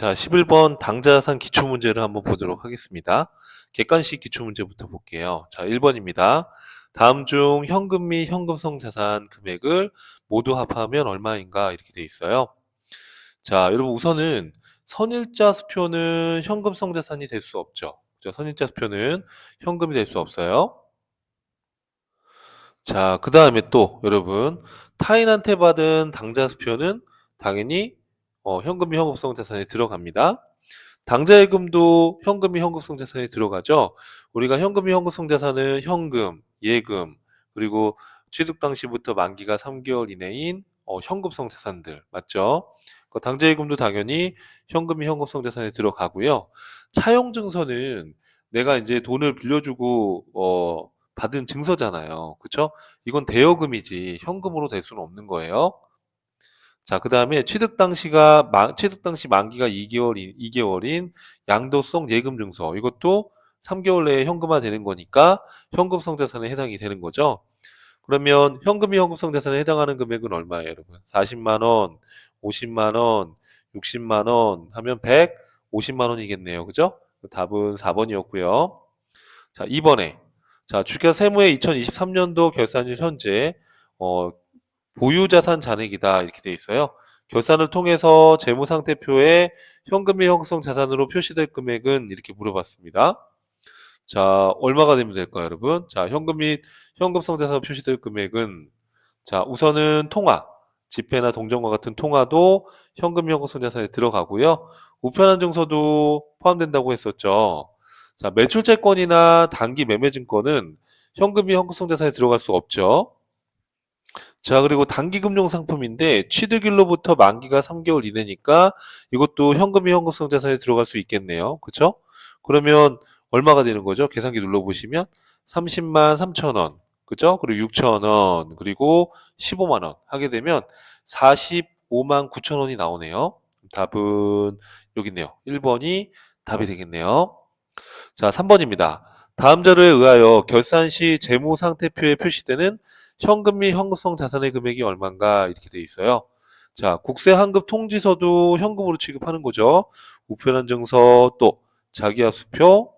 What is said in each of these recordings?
자, 11번 당좌자산 기출문제를 한번 보도록 하겠습니다. 객관식 기출문제부터 볼게요. 자, 1번입니다. 다음 중 현금 및 현금성 자산 금액을 모두 합하면 얼마인가 이렇게 돼 있어요. 자, 여러분 우선은 선일자 수표는 현금성 자산이 될 수 없죠. 그죠? 선일자 수표는 현금이 될 수 없어요. 자, 그 다음에 또 여러분 타인한테 받은 당좌 수표는 당연히 현금 및 현금성 자산에 들어갑니다. 당좌예금도 현금이 현금성 자산에 들어가죠. 우리가 현금이 현금성 자산은 현금, 예금, 그리고 취득 당시부터 만기가 3개월 이내인 현금성 자산들 맞죠? 당좌예금도 당연히 현금이 현금성 자산에 들어가고요. 차용증서는 내가 이제 돈을 빌려주고 받은 증서잖아요. 그쵸? 이건 대여금이지 현금으로 될 수는 없는 거예요. 자, 그 다음에 취득 당시 만기가 2개월인 양도성 예금 증서. 이것도 3개월 내에 현금화 되는 거니까 현금성 자산에 해당이 되는 거죠. 그러면 현금이 현금성 자산에 해당하는 금액은 얼마예요, 여러분? 40만 원, 50만 원, 60만 원 하면 150만 원이겠네요. 그죠? 답은 4번이었고요. 자, 2번에. 자, 주가 세무의 2023년도 결산일 현재 어, 보유자산 잔액이다 이렇게 돼 있어요. 결산을 통해서 재무상태표에 현금이 형성 자산으로 표시될 금액은 이렇게 물어봤습니다. 자, 얼마가 되면 될까요, 여러분? 자, 현금 및 현금성 자산으로 표시될 금액은 자, 우선은 통화, 지폐나 동전과 같은 통화도 현금 현금성 자산에 들어가고요. 우편한 증서도 포함된다고 했었죠. 자, 매출채권이나 단기 매매증권은 현금이 현금성 자산에 들어갈 수 없죠. 자, 그리고 단기금융 상품인데 취득일로부터 만기가 3개월 이내니까 이것도 현금이 현금성 자산에 들어갈 수 있겠네요. 그쵸? 그러면 얼마가 되는 거죠? 계산기 눌러보시면 30만 3천 원, 그죠? 그리고 6천 원, 그리고 15만 원 하게 되면 45만 9천 원이 나오네요. 답은 여기 있네요. 1번이 답이 되겠네요. 자, 3번입니다. 다음 자료에 의하여 결산 시 재무상태표에 표시되는 현금 및 현금성 자산의 금액이 얼마인가 이렇게 돼 있어요. 자, 국세환급 통지서도 현금으로 취급하는 거죠. 우편한 증서 또 자기합수표.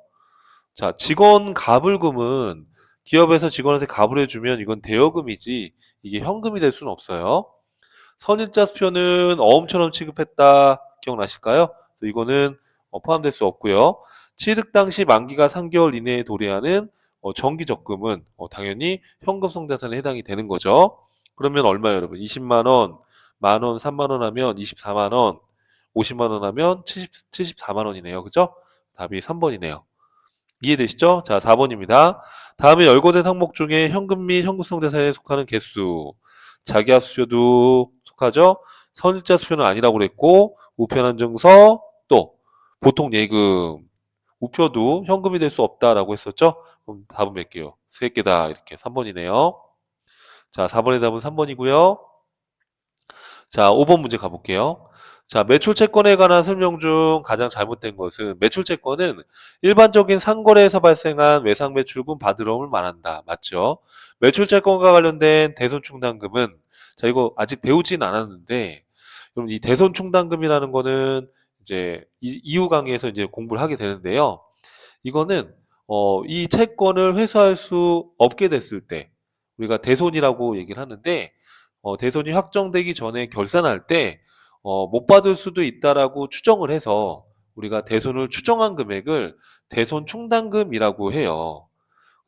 자, 직원 가불금은 기업에서 직원한테 가불해주면 이건 대여금이지 이게 현금이 될 수는 없어요. 선일자 수표는 어음처럼 취급했다 기억나실까요? 그래서 이거는 포함될 수 없고요. 취득 당시 만기가 3개월 이내에 도래하는 정기적금은 당연히 현금성 자산에 해당이 되는 거죠. 그러면 얼마예요, 여러분? 20만 원, 만 원, 3만 원 하면 24만 원, 50만 원 하면 74만 원이네요. 그죠? 답이 3번이네요. 이해되시죠? 자, 4번입니다. 다음에 열거된 항목 중에 현금 및 현금성 자산에 속하는 개수. 자기합수표도 속하죠? 선일자 수표는 아니라고 그랬고, 우편한 증서, 또 보통 예금, 우표도 현금이 될 수 없다라고 했었죠? 그럼 답은 몇 개요? 3개다. 이렇게 3번이네요. 자, 4번의 답은 3번이고요. 자, 5번 문제 가볼게요. 자, 매출채권에 관한 설명 중 가장 잘못된 것은 매출채권은 일반적인 상거래에서 발생한 외상매출분 받으러움을 말한다. 맞죠? 매출채권과 관련된 대손충당금은 자, 이거 아직 배우진 않았는데 그럼 이 대손충당금이라는 거는 이제 이후 강의에서 이제 공부를 하게 되는데요. 이거는 이 채권을 회수할 수 없게 됐을 때 우리가 대손이라고 얘기를 하는데 대손이 확정되기 전에 결산할 때 못 받을 수도 있다라고 추정을 해서 우리가 대손을 추정한 금액을 대손 충당금이라고 해요.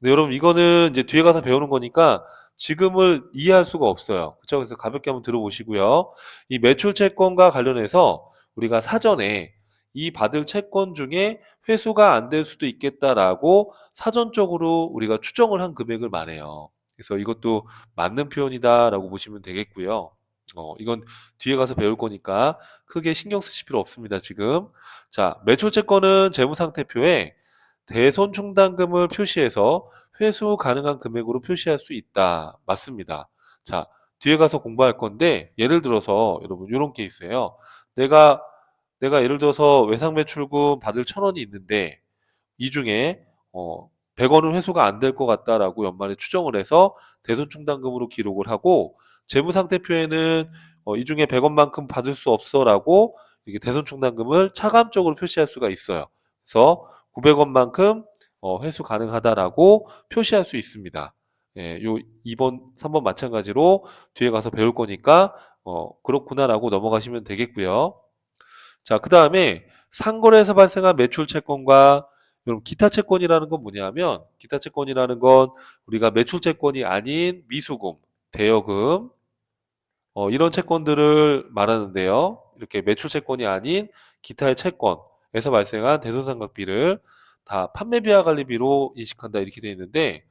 근데 여러분 이거는 이제 뒤에 가서 배우는 거니까 지금을 이해할 수가 없어요. 그렇죠? 그래서 가볍게 한번 들어보시고요. 이 매출 채권과 관련해서 우리가 사전에 이 받을 채권 중에 회수가 안 될 수도 있겠다라고 사전적으로 우리가 추정을 한 금액을 말해요. 그래서 이것도 맞는 표현이다라고 보시면 되겠고요. 이건 뒤에 가서 배울 거니까 크게 신경 쓰실 필요 없습니다, 지금. 자, 매출채권은 재무상태표에 대손충당금을 표시해서 회수 가능한 금액으로 표시할 수 있다. 맞습니다. 자, 뒤에 가서 공부할 건데 예를 들어서 여러분 이런 케이스예요. 내가 예를 들어서 외상매출금 받을 1,000원이 있는데 이 중에 100원은 회수가 안 될 것 같다라고 연말에 추정을 해서 대손충당금으로 기록을 하고 재무상태표에는 이 중에 100원만큼 받을 수 없어라고 이렇게 대손 충당금을 차감적으로 표시할 수가 있어요. 그래서 900원만큼 회수 가능하다라고 표시할 수 있습니다. 예, 요 2번, 3번 마찬가지로 뒤에 가서 배울 거니까 그렇구나라고 넘어가시면 되겠고요. 자, 그 다음에 상거래에서 발생한 매출 채권과 여러분 기타 채권이라는 건 뭐냐면 기타 채권이라는 건 우리가 매출 채권이 아닌 미수금, 대여금 이런 채권들을 말하는데요. 이렇게 매출 채권이 아닌 기타의 채권에서 발생한 대손상각비를 다 판매비와 관리비로 인식한다 이렇게 되어 있는데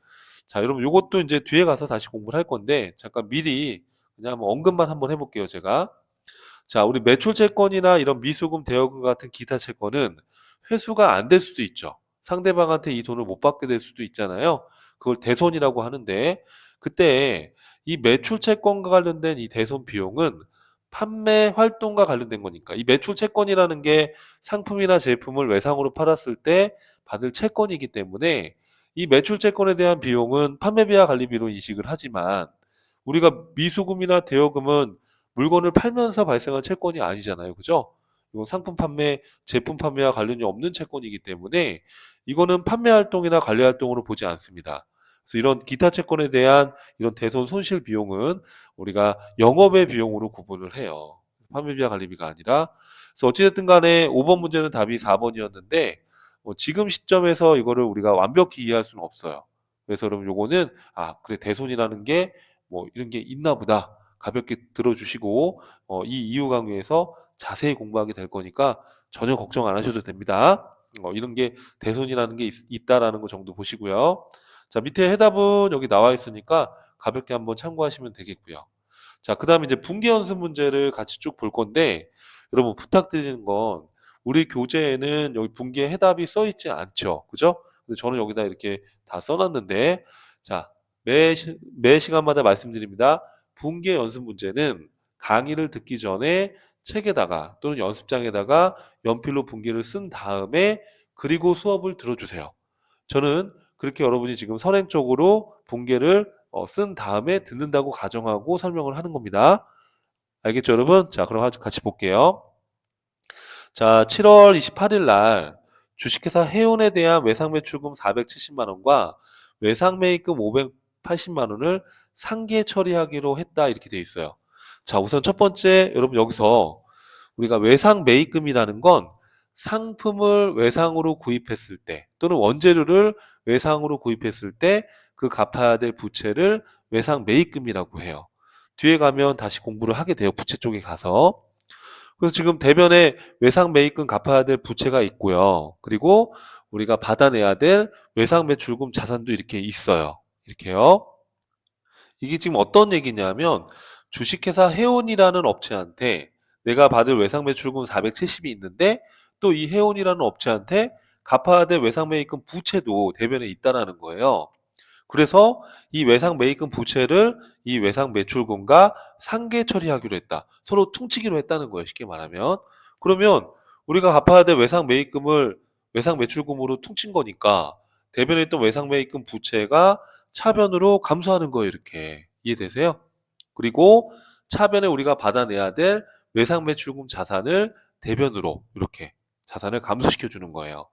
자, 여러분 요것도 이제 뒤에 가서 다시 공부를 할 건데 잠깐 미리 그냥 한번 언급만 한번 해볼게요, 제가. 자, 우리 매출 채권이나 이런 미수금, 대여금 같은 기타 채권은 회수가 안 될 수도 있죠. 상대방한테 이 돈을 못 받게 될 수도 있잖아요. 그걸 대손이라고 하는데 그때 이 매출 채권과 관련된 이 대손 비용은 판매 활동과 관련된 거니까 이 매출 채권이라는 게 상품이나 제품을 외상으로 팔았을 때 받을 채권이기 때문에 이 매출 채권에 대한 비용은 판매비와 관리비로 인식을 하지만 우리가 미수금이나 대여금은 물건을 팔면서 발생한 채권이 아니잖아요. 그죠? 이건 상품 판매, 제품 판매와 관련이 없는 채권이기 때문에 이거는 판매 활동이나 관리 활동으로 보지 않습니다. 그래서 이런 기타 채권에 대한 이런 대손 손실 비용은 우리가 영업의 비용으로 구분을 해요. 판매비와 관리비가 아니라. 그래서 어찌됐든 간에 5번 문제는 답이 4번이었는데 지금 시점에서 이거를 우리가 완벽히 이해할 수는 없어요. 그래서 여러분 요거는 그래 대손이라는 게 뭐 이런 게 있나 보다. 가볍게 들어주시고 이 이유 강의에서 자세히 공부하게 될 거니까 전혀 걱정 안 하셔도 됩니다. 이런 게 대손이라는 게 있다라는 거 정도 보시고요. 자, 밑에 해답은 여기 나와 있으니까 가볍게 한번 참고하시면 되겠고요. 자, 그 다음에 이제 분기 연습 문제를 같이 쭉 볼 건데 여러분 부탁드리는 건 우리 교재에는 여기 분기의 해답이 써 있지 않죠. 그죠? 근데 저는 여기다 이렇게 다 써놨는데 자, 매 시간마다 말씀드립니다. 분기의 연습 문제는 강의를 듣기 전에 책에다가 또는 연습장에다가 연필로 분기를 쓴 다음에 그리고 수업을 들어주세요. 저는 그렇게 여러분이 지금 선행적으로 분계를 쓴 다음에 듣는다고 가정하고 설명을 하는 겁니다. 알겠죠, 여러분? 자, 그럼 같이 볼게요. 자, 7월 28일 날 주식회사 해운에 대한 외상매출금 470만 원과 외상매입금 580만 원을 상계 처리하기로 했다 이렇게 돼 있어요. 자, 우선 첫 번째 여러분 여기서 우리가 외상매입금이라는 건 상품을 외상으로 구입했을 때 또는 원재료를 외상으로 구입했을 때 그 갚아야 될 부채를 외상매입금이라고 해요. 뒤에 가면 다시 공부를 하게 돼요. 부채 쪽에 가서. 그래서 지금 대변에 외상매입금 갚아야 될 부채가 있고요. 그리고 우리가 받아내야 될 외상매출금 자산도 이렇게 있어요. 이렇게요. 이게 지금 어떤 얘기냐면 주식회사 해온이라는 업체한테 내가 받을 외상매출금 470이 있는데 또 이 해온이라는 업체한테 갚아야 될 외상매입금 부채도 대변에 있다라는 거예요. 그래서 이 외상매입금 부채를 이 외상매출금과 상계 처리하기로 했다. 서로 퉁치기로 했다는 거예요. 쉽게 말하면. 그러면 우리가 갚아야 될 외상매입금을 외상매출금으로 퉁친 거니까 대변에 있던 외상매입금 부채가 차변으로 감소하는 거예요. 이렇게. 이해되세요? 그리고 차변에 우리가 받아내야 될 외상매출금 자산을 대변으로 이렇게 자산을 감소시켜 주는 거예요.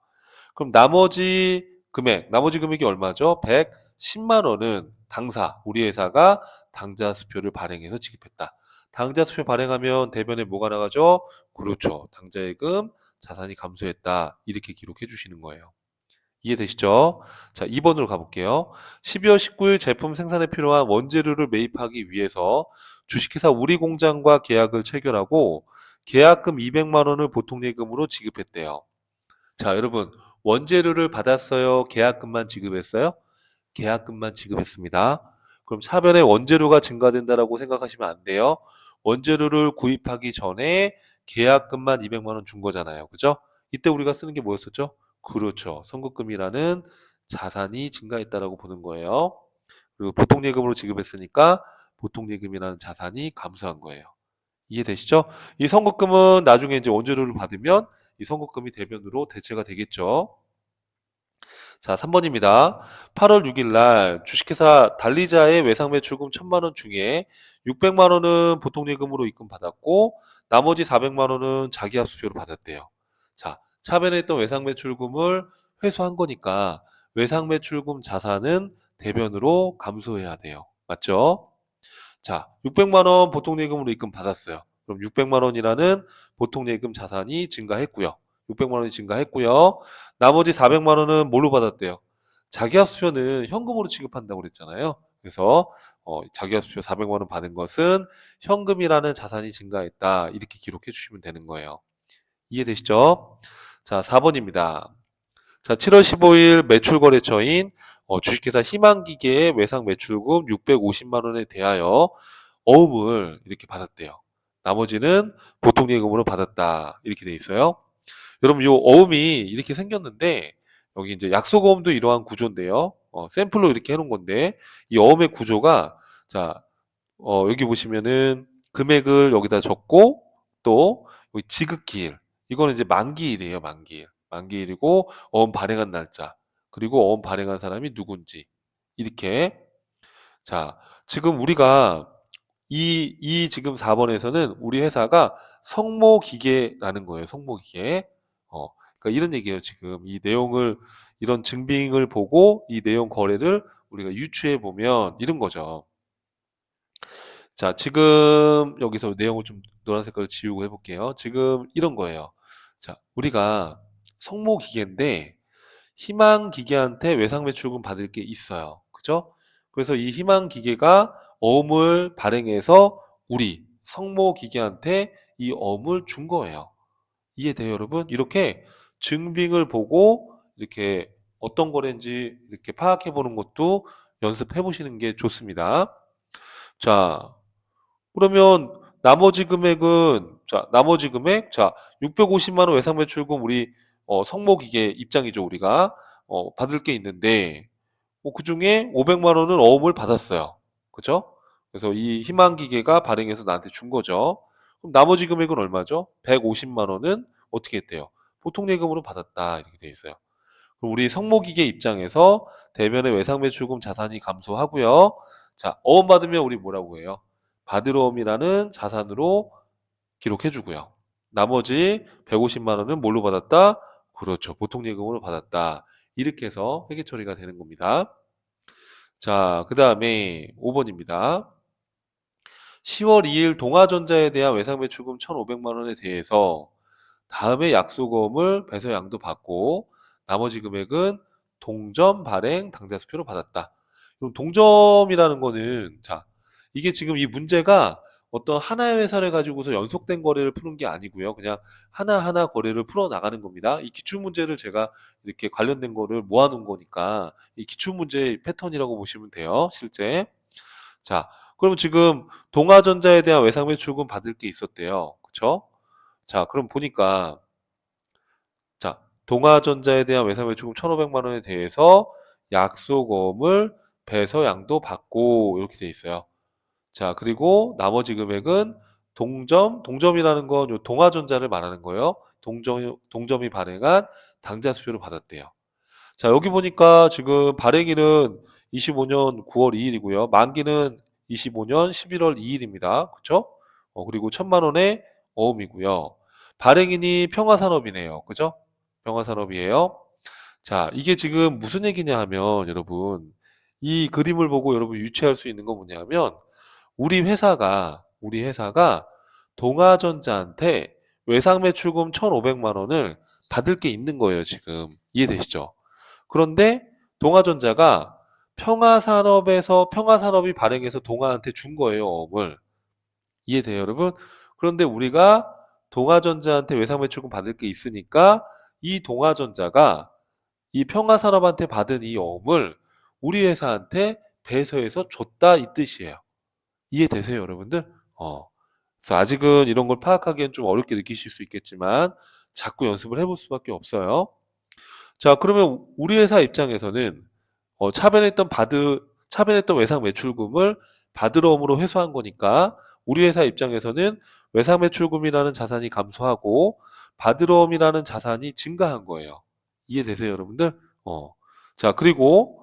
그럼 나머지 금액이 얼마죠? 110만 원은 당사, 우리 회사가 당자수표를 발행해서 지급했다. 당자수표 발행하면 대변에 뭐가 나가죠? 그렇죠. 당자예금 자산이 감소했다. 이렇게 기록해 주시는 거예요. 이해되시죠? 자, 2번으로 가볼게요. 12월 19일 제품 생산에 필요한 원재료를 매입하기 위해서 주식회사 우리공장과 계약을 체결하고 계약금 200만 원을 보통예금으로 지급했대요. 자, 여러분, 원재료를 받았어요? 계약금만 지급했어요? 계약금만 지급했습니다. 그럼 차변에 원재료가 증가된다라고 생각하시면 안 돼요. 원재료를 구입하기 전에 계약금만 200만 원 준 거잖아요. 그죠? 이때 우리가 쓰는 게 뭐였었죠? 그렇죠. 선급금이라는 자산이 증가했다라고 보는 거예요. 그리고 보통예금으로 지급했으니까 보통예금이라는 자산이 감소한 거예요. 이해되시죠? 이 선급금은 나중에 이제 원재료를 받으면 이 선급금이 대변으로 대체가 되겠죠. 자, 3번입니다. 8월 6일 날 주식회사 달리자의 외상매출금 1000만 원 중에 600만 원은 보통예금으로 입금받았고 나머지 400만 원은 자기합수표로 받았대요. 자, 차변에 있던 외상매출금을 회수한 거니까 외상매출금 자산은 대변으로 감소해야 돼요. 맞죠? 자, 600만 원 보통예금으로 입금받았어요. 그럼 600만 원이라는 보통예금 자산이 증가했고요. 600만 원이 증가했고요. 나머지 400만 원은 뭘로 받았대요? 자기합수표는 현금으로 취급한다고 그랬잖아요. 그래서 자기합수표 400만 원 받은 것은 현금이라는 자산이 증가했다. 이렇게 기록해 주시면 되는 거예요. 이해되시죠? 자, 4번입니다. 자, 7월 15일 매출거래처인 주식회사 희망기계의 외상 매출금 650만 원에 대하여 어음을 이렇게 받았대요. 나머지는 보통예금으로 받았다. 이렇게 돼 있어요. 여러분, 요 어음이 이렇게 생겼는데 여기 이제 약속어음도 이러한 구조인데요. 샘플로 이렇게 해놓은 건데 이 어음의 구조가 자, 여기 보시면은 금액을 여기다 적고 또 여기 지급기일 이거는 이제 만기일이에요. 만기일. 만기일이고 어음 발행한 날짜 그리고 어음 발행한 사람이 누군지 이렇게 자 지금 우리가 이 지금 4번에서는 우리 회사가 성모기계라는 거예요. 성모기계. 그러니까 이런 얘기예요. 지금 이 내용을 이런 증빙을 보고 이 내용 거래를 우리가 유추해 보면 이런 거죠. 자, 지금 여기서 내용을 좀 노란 색깔로 지우고 해볼게요. 지금 이런 거예요. 자, 우리가 성모기계인데 희망기계한테 외상매출금 받을 게 있어요. 그죠? 그래서 이 희망기계가 어음을 발행해서 우리 성모기계한테 이 어음을 준 거예요. 이해돼요, 여러분? 이렇게 증빙을 보고 이렇게 어떤 거래인지 이렇게 파악해 보는 것도 연습해 보시는 게 좋습니다. 자, 그러면 나머지 금액은 나머지 금액 650만 원 외상 매출금 우리 성모기계 입장이죠, 우리가. 받을 게 있는데 그중에 500만 원은 어음을 받았어요. 그죠? 그래서 이 희망기계가 발행해서 나한테 준 거죠. 그럼 나머지 금액은 얼마죠? 150만 원은 어떻게 했대요? 보통예금으로 받았다. 이렇게 돼 있어요. 그럼 우리 성모기계 입장에서 대변의 외상매출금 자산이 감소하고요. 자, 어음 받으면 우리 뭐라고 해요? 받으러옴이라는 자산으로 기록해 주고요. 나머지 150만 원은 뭘로 받았다? 그렇죠. 보통예금으로 받았다. 이렇게 해서 회계 처리가 되는 겁니다. 자, 그 다음에 5번입니다. 10월 2일 동아전자에 대한 외상매출금 1,500만 원에 대해서 다음에 약속어음을 배서 양도 받고 나머지 금액은 동점 발행 당좌수표로 받았다. 그럼 동점이라는 거는 이게 지금 이 문제가 어떤 하나의 회사를 가지고서 연속된 거래를 푸는 게 아니고요. 그냥 하나하나 거래를 풀어 나가는 겁니다. 이 기출 문제를 제가 이렇게 관련된 거를 모아놓은 거니까 이 기출 문제 패턴이라고 보시면 돼요. 실제. 자, 그럼 지금 동아전자에 대한 외상매출금 받을 게 있었대요. 그쵸? 자, 그럼 보니까 동아전자에 대한 외상매출금 1,500만 원에 대해서 약속어음을 배서양도 받고 이렇게 돼 있어요. 자, 그리고 나머지 금액은 동점이라는 건 요 동아전자를 말하는 거예요. 동점이 발행한 당좌수표를 받았대요. 자, 여기 보니까 지금 발행일은 25년 9월 2일이고요. 만기는 25년 11월 2일입니다. 그쵸? 그리고 1,000만 원의 어음이고요. 발행인이 평화산업이네요. 그죠? 평화산업이에요. 자, 이게 지금 무슨 얘기냐 하면 여러분, 이 그림을 보고 여러분 유추할 수 있는 건 뭐냐면 우리 회사가 동아전자한테 외상매출금 1,500만 원을 받을 게 있는 거예요, 지금. 이해되시죠? 그런데 동아전자가 평화산업이 발행해서 동아한테 준 거예요, 어음을. 이해돼요, 여러분? 그런데 우리가 동아전자한테 외상매출금 받을 게 있으니까 이 동아전자가 이 평화산업한테 받은 이 어음을 우리 회사한테 배서해서 줬다 이 뜻이에요. 이해되세요, 여러분들? 그래서 아직은 이런 걸 파악하기엔 좀 어렵게 느끼실 수 있겠지만 자꾸 연습을 해볼 수밖에 없어요. 자, 그러면 우리 회사 입장에서는 차변했던 외상 매출금을 받으러옴으로 회수한 거니까 우리 회사 입장에서는 외상 매출금이라는 자산이 감소하고 받으러옴이라는 자산이 증가한 거예요. 이해되세요, 여러분들? 자, 그리고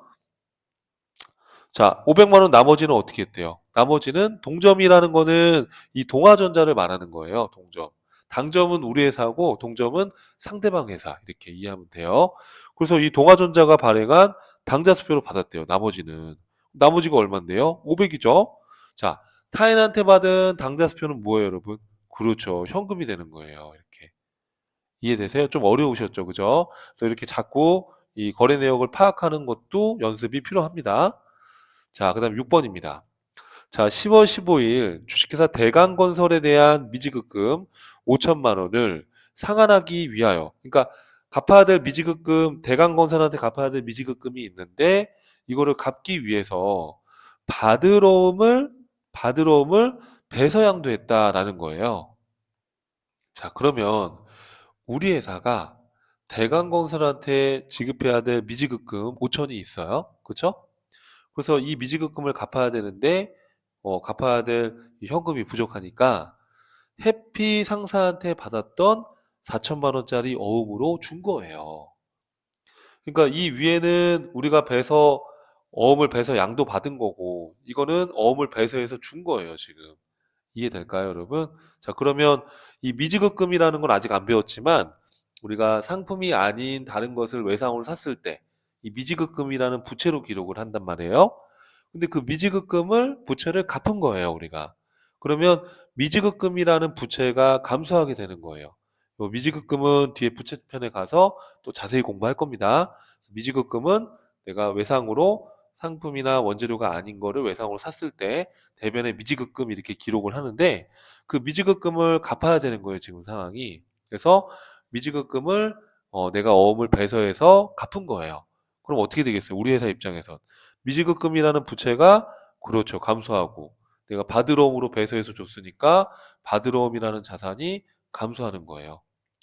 자, 500만 원 나머지는 어떻게 했대요? 나머지는 동점이라는 거는 이 동아전자를 말하는 거예요. 동점. 당점은 우리 회사고 동점은 상대방 회사. 이렇게 이해하면 돼요. 그래서 이 동아전자가 발행한 당좌수표를 받았대요. 나머지는. 나머지가 얼만데요? 500이죠. 자, 타인한테 받은 당좌수표는 뭐예요, 여러분? 그렇죠. 현금이 되는 거예요. 이렇게. 이해되세요? 좀 어려우셨죠, 그죠? 그래서 이렇게 자꾸 이 거래 내역을 파악하는 것도 연습이 필요합니다. 자, 그 다음 6번입니다. 자, 10월 15일 주식회사 대강건설에 대한 미지급금 5천만 원을 상환하기 위하여, 그러니까 갚아야 될 미지급금, 대강건설한테 갚아야 될 미지급금이 있는데 이거를 갚기 위해서 바드러움을 배서양도했다라는 거예요. 자, 그러면 우리 회사가 대강건설한테 지급해야 될 미지급금 5천이 있어요. 그렇죠? 그래서 이 미지급금을 갚아야 되는데 갚아야 될 현금이 부족하니까 해피 상사한테 받았던 4천만 원짜리 어음으로 준 거예요. 그러니까 이 위에는 우리가 어음을 배서 양도 받은 거고 이거는 어음을 배서해서 준 거예요, 지금. 이해될까요, 여러분? 자, 그러면 이 미지급금이라는 건 아직 안 배웠지만 우리가 상품이 아닌 다른 것을 외상으로 샀을 때 이 미지급금이라는 부채로 기록을 한단 말이에요. 근데 그 미지급금을 부채를 갚은 거예요, 우리가. 그러면 미지급금이라는 부채가 감소하게 되는 거예요. 요 미지급금은 뒤에 부채편에 가서 또 자세히 공부할 겁니다. 그래서 미지급금은 내가 외상으로 상품이나 원재료가 아닌 거를 외상으로 샀을 때 대변에 미지급금 이렇게 기록을 하는데 그 미지급금을 갚아야 되는 거예요, 지금 상황이. 그래서 미지급금을 내가 어음을 배서해서 갚은 거예요. 그럼 어떻게 되겠어요? 우리 회사 입장에선. 미지급금이라는 부채가 그렇죠. 감소하고 내가 바드러움으로 배서해서 줬으니까 바드러움이라는 자산이 감소하는 거예요.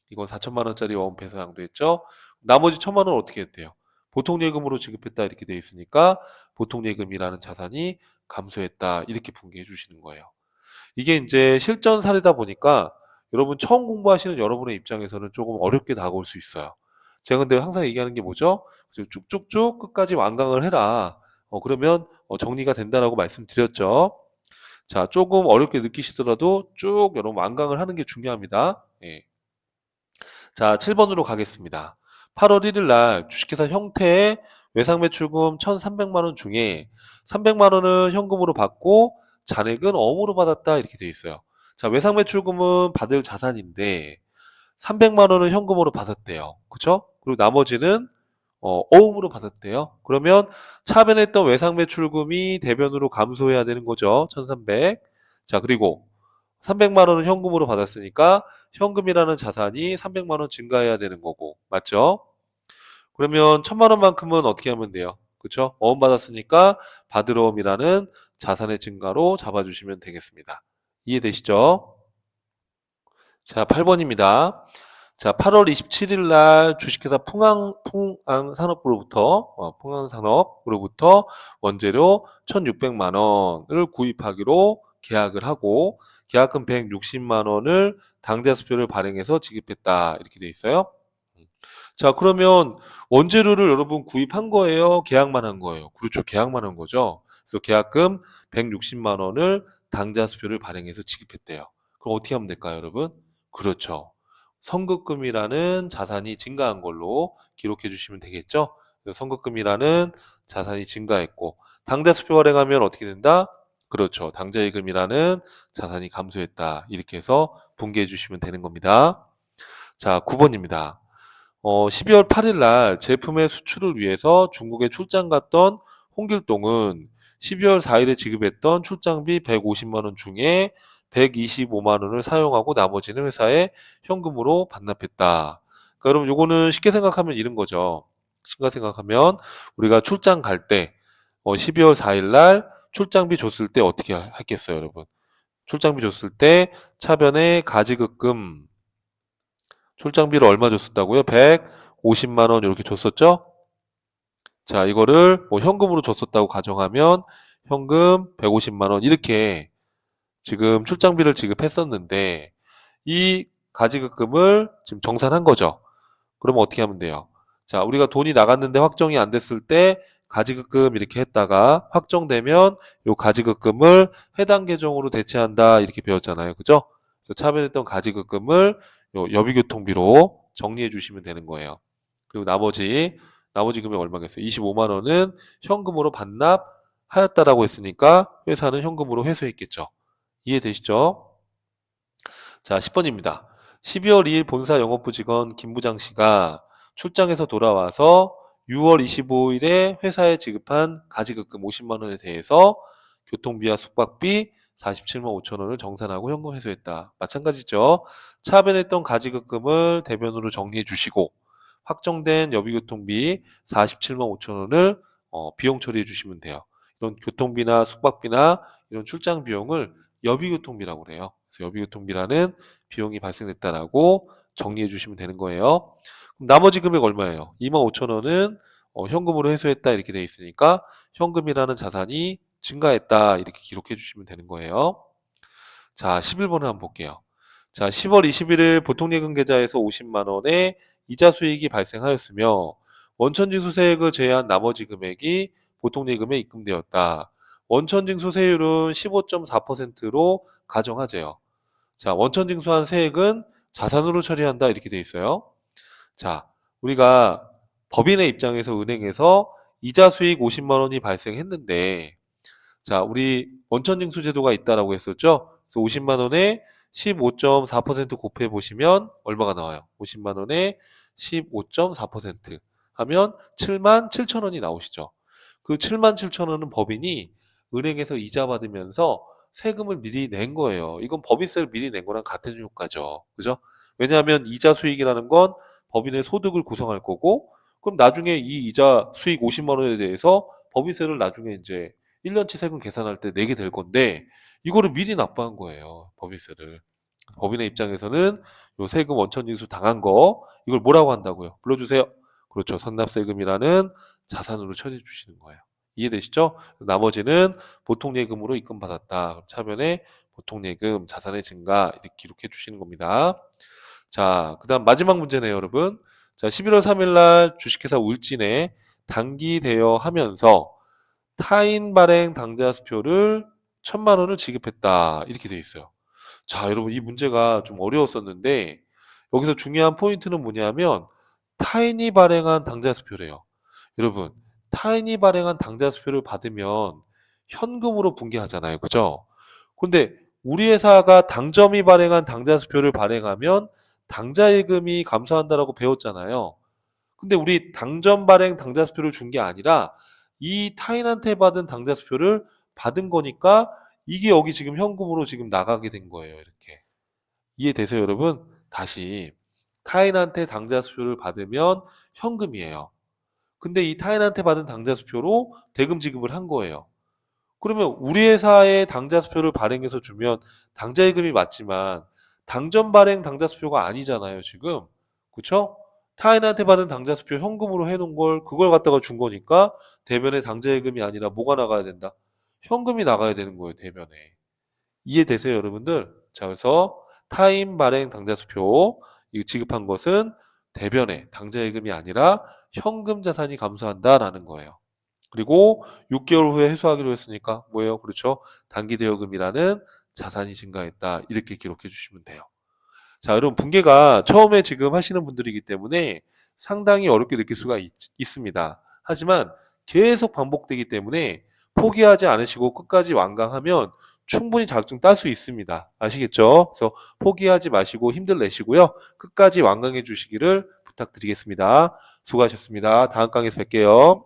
이건 4천만 원짜리 어음 배서 양도했죠. 나머지 1천만 원 어떻게 했대요? 보통예금으로 지급했다 이렇게 돼 있으니까 보통예금이라는 자산이 감소했다 이렇게 분개해 주시는 거예요. 이게 이제 실전 사례다 보니까 여러분 처음 공부하시는 여러분의 입장에서는 조금 어렵게 다가올 수 있어요. 제가 근데 항상 얘기하는 게 뭐죠? 쭉쭉쭉 끝까지 완강을 해라. 그러면 정리가 된다라고 말씀드렸죠. 자, 조금 어렵게 느끼시더라도 쭉 여러분 완강을 하는 게 중요합니다. 예. 자, 7번으로 가겠습니다. 8월 1일 날 주식회사 형태의 외상매출금 1,300만 원 중에 300만 원은 현금으로 받고 잔액은 어음으로 받았다 이렇게 돼 있어요. 자, 외상매출금은 받을 자산인데 300만 원은 현금으로 받았대요. 그쵸? 그리고 나머지는 어음으로 받았대요. 그러면 차변했던 외상매출금이 대변으로 감소해야 되는 거죠. 1,300. 자, 그리고 300만 원은 현금으로 받았으니까 현금이라는 자산이 300만 원 증가해야 되는 거고. 맞죠? 그러면 1,000만 원만큼은 어떻게 하면 돼요? 그쵸? 어음 받았으니까 받으러 옴이라는 자산의 증가로 잡아주시면 되겠습니다. 이해되시죠? 자, 8번입니다. 자, 8월 27일 날 주식회사 풍항산업으로부터 원재료 1,600만 원을 구입하기로 계약을 하고 계약금 160만 원을 당좌수표를 발행해서 지급했다. 이렇게 돼 있어요. 자, 그러면 원재료를 여러분 구입한 거예요? 계약만 한 거예요? 그렇죠. 계약만 한 거죠. 그래서 계약금 160만 원을 당좌수표를 발행해서 지급했대요. 그럼 어떻게 하면 될까요, 여러분? 그렇죠. 선급금이라는 자산이 증가한 걸로 기록해 주시면 되겠죠? 그래서 선급금이라는 자산이 증가했고 당좌수표 발행하면 어떻게 된다? 그렇죠. 당좌예금이라는 자산이 감소했다. 이렇게 해서 분개해 주시면 되는 겁니다. 자, 9번입니다. 12월 8일 날 제품의 수출을 위해서 중국에 출장 갔던 홍길동은 12월 4일에 지급했던 출장비 150만 원 중에 125만 원을 사용하고 나머지는 회사에 현금으로 반납했다. 그러니까 여러분 요거는 쉽게 생각하면 이런 거죠. 쉽게 생각하면 우리가 출장 갈 때 12월 4일 날 출장비 줬을 때 어떻게 했겠어요, 여러분? 출장비 줬을 때 차변에 가지급금 출장비를 얼마 줬었다고요? 150만 원 이렇게 줬었죠? 자, 이거를 뭐 현금으로 줬었다고 가정하면 현금 150만 원 이렇게 지금 출장비를 지급했었는데 이 가지급금을 지금 정산한 거죠. 그러면 어떻게 하면 돼요? 자, 우리가 돈이 나갔는데 확정이 안 됐을 때 가지급금 이렇게 했다가 확정되면 요 가지급금을 해당 계정으로 대체한다 이렇게 배웠잖아요. 그죠? 그래서 차변했던 가지급금을 요 여비교통비로 정리해 주시면 되는 거예요. 그리고 나머지 금액 얼마겠어요? 25만 원은 현금으로 반납하였다라고 했으니까 회사는 현금으로 회수했겠죠. 이해되시죠? 자, 10번입니다. 12월 2일 본사 영업부 직원 김부장 씨가 출장에서 돌아와서 6월 25일에 회사에 지급한 가지급금 50만 원에 대해서 교통비와 숙박비 47만 5천 원을 정산하고 현금 회수했다. 마찬가지죠. 차변했던 가지급금을 대변으로 정리해 주시고 확정된 여비교통비 47만 5천 원을 비용 처리해 주시면 돼요. 이런 교통비나 숙박비나 이런 출장 비용을 여비교통비라고 그래요. 그래서 여비교통비라는 비용이 발생됐다라고 정리해 주시면 되는 거예요. 그럼 나머지 금액 얼마예요? 2만 5천 원은 현금으로 회수했다 이렇게 돼 있으니까 현금이라는 자산이 증가했다 이렇게 기록해 주시면 되는 거예요. 자, 11번을 한번 볼게요. 자, 10월 21일 보통예금 계좌에서 50만 원의 이자 수익이 발생하였으며 원천징수세액을 제외한 나머지 금액이 보통예금에 입금되었다. 원천징수세율은 15.4%로 가정하재요. 자, 원천징수한 세액은 자산으로 처리한다 이렇게 돼 있어요. 자, 우리가 법인의 입장에서 은행에서 이자 수익 50만 원이 발생했는데 자, 우리 원천징수 제도가 있다라고 했었죠? 그래서 50만 원에 15.4% 곱해 보시면 얼마가 나와요? 50만 원에 15.4% 하면 7만 7천 원이 나오시죠. 그 7만 7천 원은 법인이 은행에서 이자 받으면서 세금을 미리 낸 거예요. 이건 법인세를 미리 낸 거랑 같은 효과죠. 그죠? 왜냐하면 이자 수익이라는 건 법인의 소득을 구성할 거고, 그럼 나중에 이 이자 수익 50만 원에 대해서 법인세를 나중에 이제 1년치 세금 계산할 때 내게 될 건데, 이거를 미리 납부한 거예요. 법인세를. 법인의 입장에서는 요 세금 원천징수 당한 거, 이걸 뭐라고 한다고요? 불러주세요. 그렇죠. 선납세금이라는 자산으로 처리해 주시는 거예요. 이해되시죠? 나머지는 보통예금으로 입금받았다. 차변에 보통예금, 자산의 증가 이렇게 기록해 주시는 겁니다. 자, 그 다음 마지막 문제네요, 여러분. 자, 11월 3일 날 주식회사 울진에 단기 대여하면서 타인 발행 당좌 수표를 1,000만 원을 지급했다. 이렇게 돼 있어요. 자, 여러분 이 문제가 좀 어려웠었는데 여기서 중요한 포인트는 뭐냐면 타인이 발행한 당좌 수표래요. 여러분, 타인이 발행한 당좌 수표를 받으면 현금으로 분개하잖아요. 그죠? 근데 우리 회사가 당점이 발행한 당좌 수표를 발행하면 당좌 예금이 감소한다라고 배웠잖아요. 근데 우리 당점 발행 당좌 수표를 준 게 아니라 이 타인한테 받은 당좌 수표를 받은 거니까 이게 여기 지금 현금으로 지금 나가게 된 거예요. 이렇게. 이해되세요, 여러분? 다시 타인한테 당좌 수표를 받으면 현금이에요. 근데 이 타인한테 받은 당좌 수표로 대금 지급을 한 거예요. 그러면 우리 회사에 당좌 수표를 발행해서 주면 당좌 예금이 맞지만 당점 발행 당좌 수표가 아니잖아요, 지금. 그쵸? 타인한테 받은 당좌 수표 현금으로 해놓은 걸 그걸 갖다가 준 거니까 대변에 당좌 예금이 아니라 뭐가 나가야 된다? 현금이 나가야 되는 거예요, 대변에. 이해되세요, 여러분들? 자, 그래서 타인 발행 당좌 수표 이 지급한 것은 대변에 당좌 예금이 아니라 현금 자산이 감소한다라는 거예요. 그리고 6개월 후에 회수하기로 했으니까 뭐예요? 그렇죠? 단기 대여금이라는 자산이 증가했다. 이렇게 기록해 주시면 돼요. 자, 여러분 분계가 처음에 지금 하시는 분들이기 때문에 상당히 어렵게 느낄 수가 있습니다. 하지만 계속 반복되기 때문에 포기하지 않으시고 끝까지 완강하면 충분히 자격증 딸 수 있습니다. 아시겠죠? 그래서 포기하지 마시고 힘들 내시고요. 끝까지 완강해 주시기를 부탁드리겠습니다. 수고하셨습니다. 다음 강의에서 뵐게요.